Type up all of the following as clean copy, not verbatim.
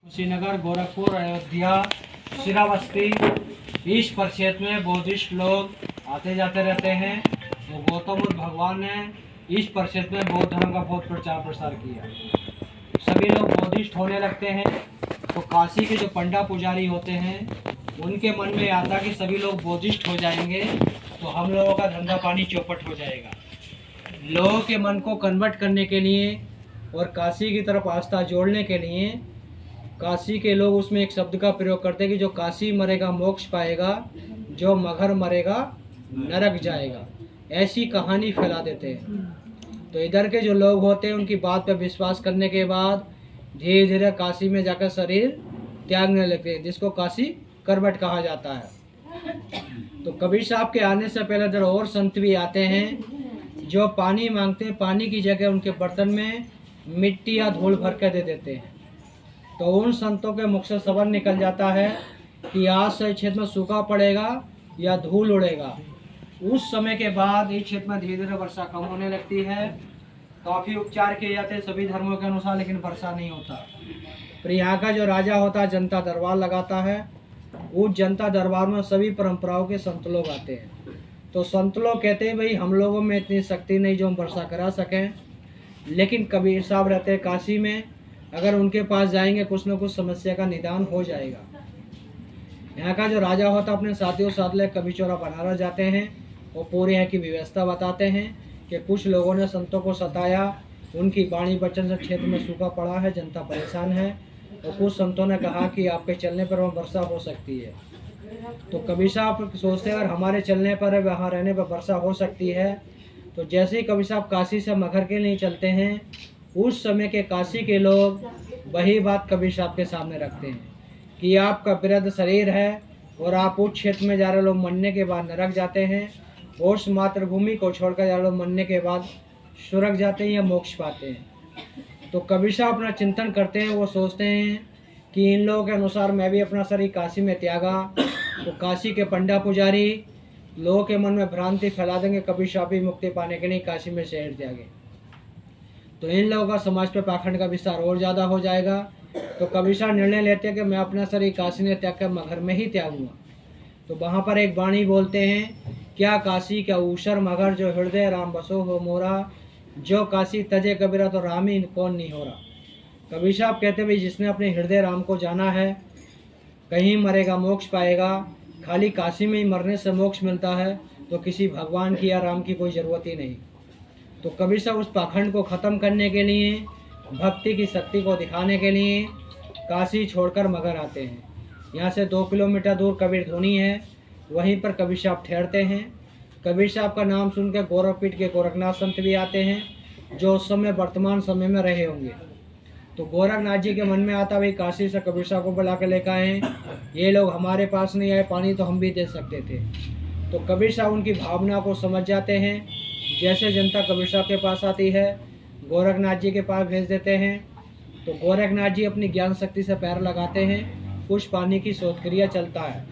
कुशीनगर, गोरखपुर, अयोध्या, श्रावस्ती, इस परिक्षेत्र में बौद्धिस्ट लोग आते जाते रहते हैं। तो गौतम बुद्ध भगवान ने इस परिक्षेत्र में बौद्ध धर्म का बहुत प्रचार प्रसार किया। सभी लोग बौद्धिस्ट होने लगते हैं। तो काशी के जो पंडा पुजारी होते हैं उनके मन में आता कि सभी लोग बौद्धिस्ट हो जाएंगे तो हम लोगों का धंधा पानी चौपट हो जाएगा। लोगों के मन को कन्वर्ट करने के लिए और काशी की तरफ आस्था जोड़ने के लिए काशी के लोग उसमें एक शब्द का प्रयोग करते हैं कि जो काशी मरेगा मोक्ष पाएगा, जो मगर मरेगा नरक जाएगा। ऐसी कहानी फैला देते हैं। तो इधर के जो लोग होते हैं उनकी बात पर विश्वास करने के बाद धीरे धीरे काशी में जाकर शरीर त्यागने लगते हैं, जिसको काशी करवट कहा जाता है। तो कबीर साहब के आने से पहले इधर और संत भी आते हैं जो पानी मांगते हैं, पानी की जगह उनके बर्तन में मिट्टी या धूल भर के दे देते हैं। तो उन संतों के मुख से सवाल निकल जाता है कि आज से क्षेत्र में सूखा पड़ेगा या धूल उड़ेगा। उस समय के बाद इस क्षेत्र में धीरे धीरे वर्षा कम होने लगती है। काफ़ी उपचार किए जाते हैं सभी धर्मों के अनुसार, लेकिन वर्षा नहीं होता। फिर यहाँ का जो राजा होता है जनता दरबार लगाता है। उस जनता दरबार में सभी परंपराओं के संत लोग आते हैं। तो संत लोग कहते हैं भाई हम लोगों में इतनी शक्ति नहीं जो हम वर्षा करा सकें, लेकिन कबीर साहब रहते हैं काशी में, अगर उनके पास जाएंगे कुछ न कुछ समस्या का निदान हो जाएगा। यहाँ का जो राजा होता है अपने साथियों साथ ले कबीर चौरा बनारस जाते हैं और पूरे यहाँ की व्यवस्था बताते हैं कि कुछ लोगों ने संतों को सताया, उनकी वाणी वचन से क्षेत्र में सूखा पड़ा है, जनता परेशान है। और कुछ संतों ने कहा कि आपके चलने पर वहाँ वर्षा हो सकती है। तो कबीर साहब सोचते हैं अगर हमारे चलने पर वहाँ रहने पर वर्षा हो सकती है। तो जैसे ही कबीर साहब काशी से मगर के लिए चलते हैं, उस समय के काशी के लोग वही बात कबीर साहब के सामने रखते हैं कि आपका वृद्ध शरीर है और आप उस क्षेत्र में जा रहे लोग मरने के बाद नरक जाते हैं, और उस मातृभूमि को छोड़कर जा रहे लोग मरने के बाद स्वर्ग जाते हैं या मोक्ष पाते हैं। तो कबीर साहब अपना चिंतन करते हैं, वो सोचते हैं कि इन लोगों के अनुसार मैं भी अपना शरीर काशी में त्यागा तो काशी के पंडा पुजारी लोगों के मन में भ्रांति फैला देंगे, कबीर साहब भी मुक्ति पाने के लिए काशी में शहर त्यागे। तो इन लोगों का समाज पे पाखंड का विस्तार और ज़्यादा हो जाएगा। तो कबीर साहब निर्णय लेते हैं कि मैं अपना शरीर काशी में त्याग कर मगर में ही त्यागूंगा। तो वहाँ पर एक वाणी बोलते हैं, क्या काशी क्या ऊसर मगर जो हृदय राम बसो हो मोरा, जो काशी तजे कबीरा तो राम ही कौन नहीं हो रहा। कबीर साहब कहते भाई जिसने अपने हृदय राम को जाना है कहीं मरेगा मोक्ष पाएगा। खाली काशी में ही मरने से मोक्ष मिलता है, तो किसी भगवान की या राम की कोई ज़रूरत ही नहीं। तो कबीर साहब उस पाखंड को ख़त्म करने के लिए, भक्ति की शक्ति को दिखाने के लिए काशी छोड़कर मगर आते हैं। यहाँ से 2 किलोमीटर दूर कबीर धुनी है, वहीं पर कबीर साहब ठहरते हैं। कबीर साहब का नाम सुनकर गोरखपीठ के गोरखनाथ संत भी आते हैं जो उस समय वर्तमान समय में रहे होंगे। तो गोरखनाथ जी के मन में आता भाई काशी से कबीर साहब को बुला के लेकर आए, ये लोग हमारे पास नहीं आए, पानी तो हम भी दे सकते थे। तो कबीर साहब उनकी भावना को समझ जाते हैं। जैसे जनता कबीर साहब के पास आती है गोरखनाथ जी के पास भेज देते हैं। तो गोरखनाथ जी अपनी ज्ञान शक्ति से पैर लगाते हैं, कुछ पानी की शोध क्रिया चलता है।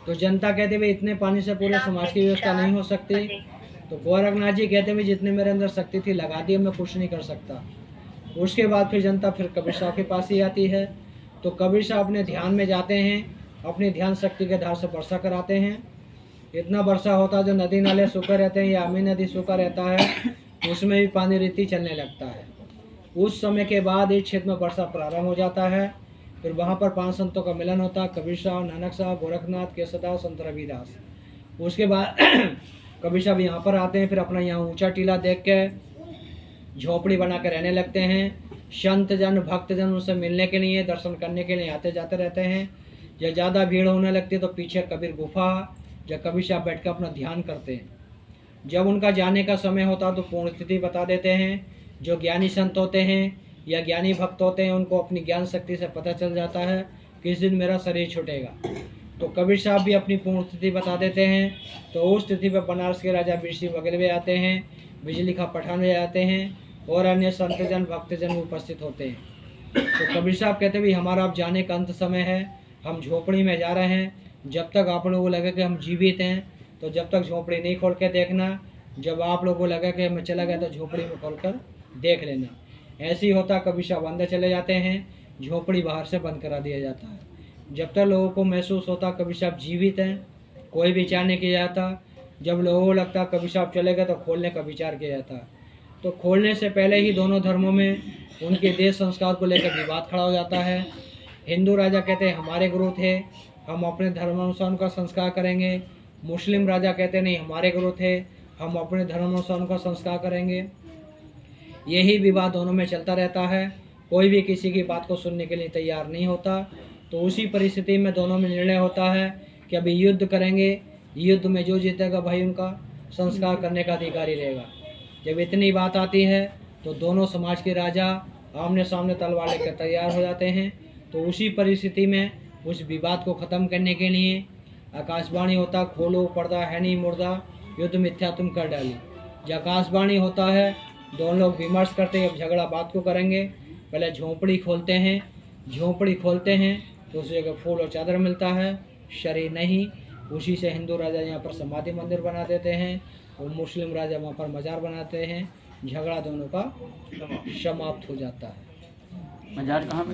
तो जनता कहते भाई इतने पानी से पूरे समाज की व्यवस्था नहीं हो सकती। तो गोरखनाथ जी कहते भाई जितने मेरे अंदर शक्ति थी लगा दी, मैं कुछ नहीं कर सकता। उसके बाद फिर जनता फिर कबीर साहब के पास ही आती है। तो कबीर साहब अपने ध्यान में जाते हैं, अपनी ध्यान शक्ति के धार से वर्षा कराते हैं। इतना वर्षा होता है जो नदी नाले सूखे रहते हैं या अमी नदी सूखा रहता है उसमें भी पानी रीति चलने लगता है। उस समय के बाद इस क्षेत्र में वर्षा प्रारंभ हो जाता है। फिर वहाँ पर 5 संतों का मिलन होता है, कबीर साहब, नानक साहब, गोरखनाथ, केशवदास, संत रविदास। उसके बाद कबीर साहब यहाँ पर आते हैं। फिर अपना यहाँ ऊंचा टीला देख के झोपड़ी बना के रहने लगते हैं। संत जन भक्त जन उनसे मिलने के लिए, दर्शन करने के लिए आते जाते रहते हैं। जब ज़्यादा भीड़ होने लगती है तो पीछे कबीर गुफा, जब कबीर साहब बैठ कर अपना ध्यान करते हैं। जब उनका जाने का समय होता है तो पूर्ण स्थिति बता देते हैं। जो ज्ञानी संत होते हैं या ज्ञानी भक्त होते हैं उनको अपनी ज्ञान शक्ति से पता चल जाता है किस दिन मेरा शरीर छूटेगा। तो कबीर साहब भी अपनी पूर्ण स्थिति बता देते हैं। तो उस स्थिति पर बनारस के राजा वीर सिंह वगैरह भी आते हैं, बिजली का पठान भी आते हैं और अन्य संतजन भक्तजन उपस्थित होते हैं। तो कबीर साहब कहते भाई हमारा अब जाने का अंत समय है, हम झोपड़ी में जा रहे हैं। जब तक आप लोगों को लगे कि हम जीवित हैं तो जब तक झोपड़ी नहीं खोल के देखना, जब आप लोगों को लगे कि मैं चला गया तो झोपड़ी में खोल कर देख लेना। ऐसे ही होता कबीर साहब अंदर चले जाते हैं। झोपड़ी बाहर से बंद करा दिया जाता है। जब तक लोगों को महसूस होता कबीर साहब जीवित हैं, कोई विचार नहीं किया जाता। जब लोगों को लगता कबीर साहब चले गए तो खोलने का विचार किया जाता। तो खोलने से पहले ही दोनों धर्मों में उनके देश संस्कार को लेकर विवाद खड़ा हो जाता है। हिंदू राजा कहते हैं हमारे गुरु थे, हम अपने धर्मानुसार उनका संस्कार करेंगे। मुस्लिम राजा कहते नहीं हमारे गुरु थे, हम अपने धर्मानुसार उनका संस्कार करेंगे। यही विवाद दोनों में चलता रहता है, कोई भी किसी की बात को सुनने के लिए तैयार नहीं होता। तो उसी परिस्थिति में दोनों में निर्णय होता है कि अभी युद्ध करेंगे, युद्ध में जो जीतेगा भाई उनका संस्कार करने का अधिकारी रहेगा। जब इतनी बात आती है तो दोनों समाज के राजा आमने सामने तलवार लेकर तैयार हो जाते हैं। तो उसी परिस्थिति में उस विवाद को ख़त्म करने के लिए आकाशवाणी होता, खोलो पर्दा है नहीं मुर्दा, युद्ध मिथ्या तुम कर डाली। जब आकाशवाणी होता है दोनों लोग विमर्श करते हैं, अब झगड़ा बात को करेंगे। पहले झोंपड़ी खोलते हैं, झोंपड़ी खोलते हैं तो उस जगह फूल और चादर मिलता है, शरीर नहीं। उसी से हिंदू राजा यहाँ पर समाधि मंदिर बना देते हैं और मुस्लिम राजा वहाँ पर मज़ार बनाते हैं। झगड़ा दोनों का समाप्त हो जाता है। मज़ार कहाँ पे?